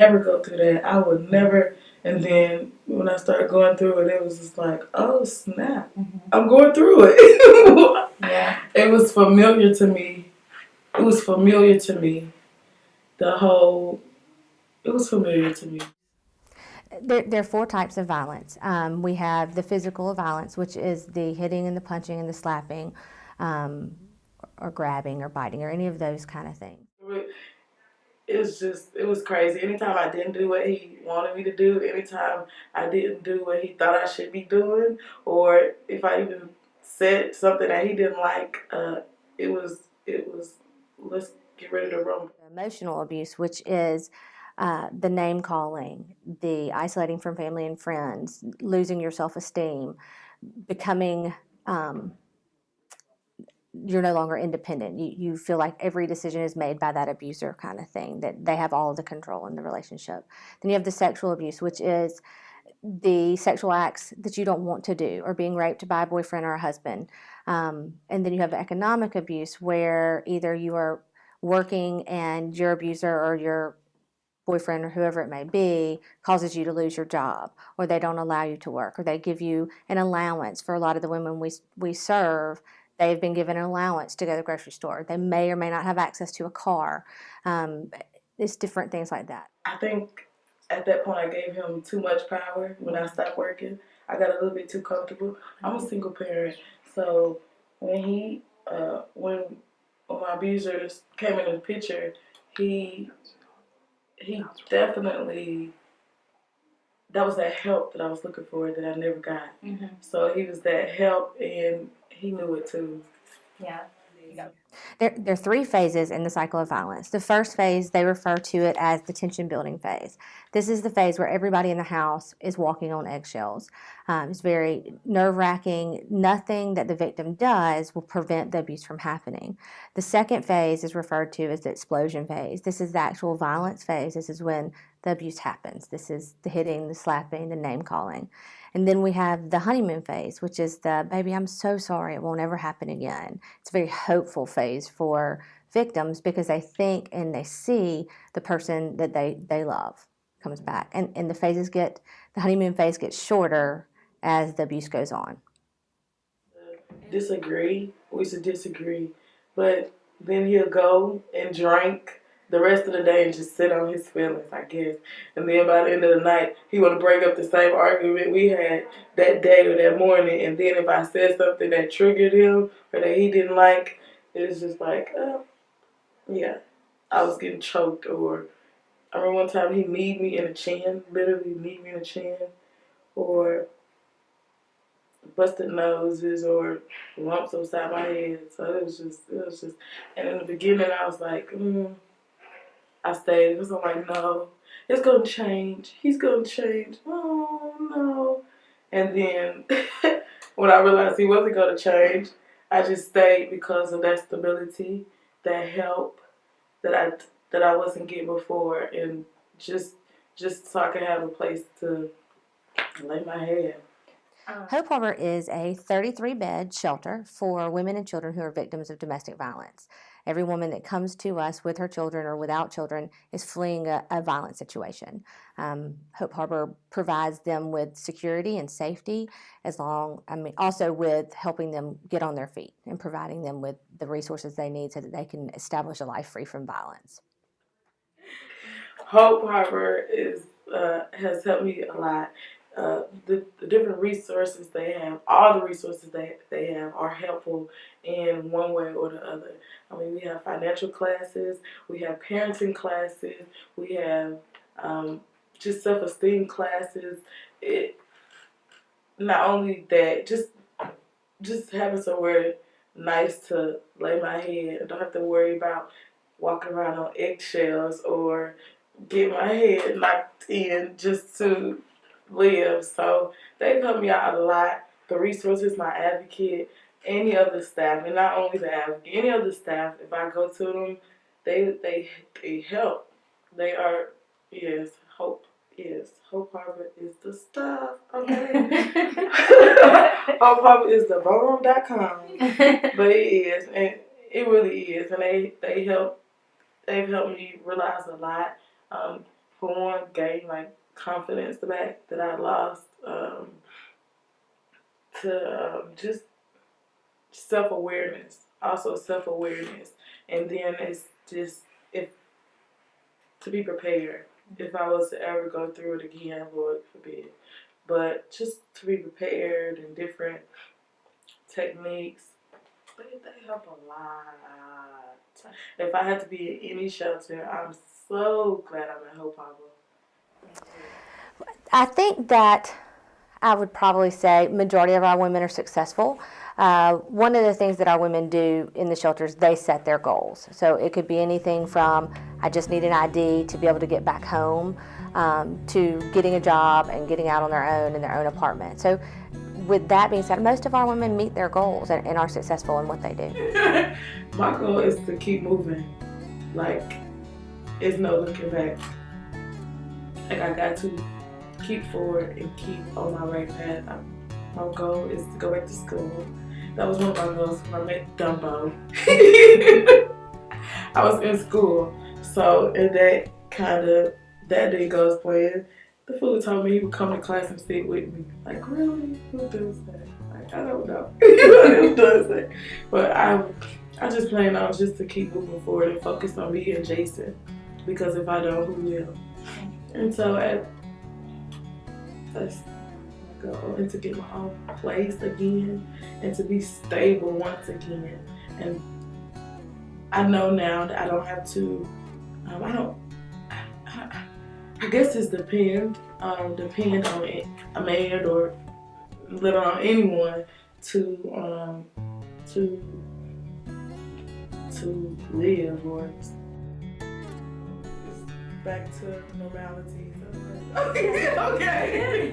Never go through that. I would never. And then when I started going through it, it was just like, oh snap, I'm going through it. Yeah. It was familiar to me. It was familiar to me. The whole. It was familiar to me. There are four types of violence. We have the physical violence, which is the hitting and the punching and the slapping, um, or grabbing or biting or any of those kind of things. It was crazy. Anytime I didn't do what he wanted me to do, anytime I didn't do what he thought I should be doing, or if I even said something that he didn't like, it was let's get ready to rumble. Emotional abuse, which is the name calling, the isolating from family and friends, losing your self esteem, becoming you're no longer independent. You feel like every decision is made by that abuser kind of thing, that they have all of the control in the relationship. Then you have the sexual abuse, which is the sexual acts that you don't want to do, or being raped by a boyfriend or a husband. And then you have economic abuse, where either you are working and your abuser or your boyfriend or whoever it may be causes you to lose your job, or they don't allow you to work, or they give you an allowance. For a lot of the women we serve, they've been given an allowance to go to the grocery store. They may or may not have access to a car. It's different things like that. I think at that point I gave him too much power when I stopped working. I got a little bit too comfortable. I'm a single parent, so when when my abusers came into the picture, he he definitely, that was that help that I was looking for that I never got. Mm-hmm. So he was that help, and he knew it too. Yeah. There are three phases in the cycle of violence. The first phase, they refer to it as the tension building phase. This is the phase where everybody in the house is walking on eggshells. It's very nerve-wracking. Nothing that the victim does will prevent the abuse from happening. The second phase is referred to as the explosion phase. This is the actual violence phase. This is when the abuse happens. This is the hitting, the slapping, the name calling. And then we have the honeymoon phase, which is the, baby, I'm so sorry, it won't ever happen again. It's a very hopeful phase for victims, because they think and they see the person that they love comes back. And the honeymoon phase gets shorter as the abuse goes on. Disagree. We should disagree. But then he'll go and drink the rest of the day and just sit on his feelings, I guess. And then by the end of the night, he want to break up the same argument we had that day or that morning. And then if I said something that triggered him or that he didn't like, it's just like, oh, yeah, I was getting choked. Or I remember one time he kneed me in the chin, literally kneed me in the chin. Or busted noses or lumps upside my head. So it was just, and in the beginning I was like, I stayed because I'm like, no, it's gonna change. He's gonna change. Oh no. And then when I realized he wasn't gonna change, I just stayed because of that stability, that help that I wasn't getting before, and just so I could have a place to lay my head. Hope Harbour is a 33-bed shelter for women and children who are victims of domestic violence. Every woman that comes to us with her children or without children is fleeing a violent situation. Hope Harbour provides them with security and safety, also with helping them get on their feet and providing them with the resources they need so that they can establish a life free from violence. Hope Harbour has helped me a lot. The different resources they have, all the resources they have are helpful in one way or the other. I mean, we have financial classes, we have parenting classes, we have just self-esteem classes. Not only that, just having somewhere nice to lay my head. I don't have to worry about walking around on eggshells or get my head knocked in just to live. So they've helped me out a lot. The resources, my advocate, any other staff, and not only the advocate, any other staff, if I go to them, they help. They are, yes, Hope. Yes, Hope Harbour is the stuff, okay? Hope Harbour is the bomb.com. But it is, and it really is, and they've helped me realize a lot. for one, gain like confidence back that I lost, to just self-awareness, also self-awareness, and then it's just if to be prepared if I was to ever go through it again, Lord forbid. But just to be prepared and different techniques, they help a lot. If I had to be in any shelter, I'm so glad I'm at Hope Harbour. I think that I would probably say majority of our women are successful. One of the things that our women do in the shelters, they set their goals. So it could be anything from I just need an ID to be able to get back home, to getting a job and getting out on their own in their own apartment. So with that being said, most of our women meet their goals and are successful in what they do. My goal is to keep moving. Like, it's no looking back. Like, I got to keep forward and keep on my right path. My goal is to go back to school. That was one of my goals when I met Dumbo. I was in school, so and that didn't go as planned. The fool told me he would come to class and sit with me. Like, really? Who does that? Like, I don't know. Who does that? But I just plan on just to keep moving forward and focus on me and Jason. Because if I don't, who will? And so that's my goal. And to get my own place again. And to be stable once again. And I know now that I don't have to, I guess it's depend on a man or let on anyone to live or it's back to normality. Okay.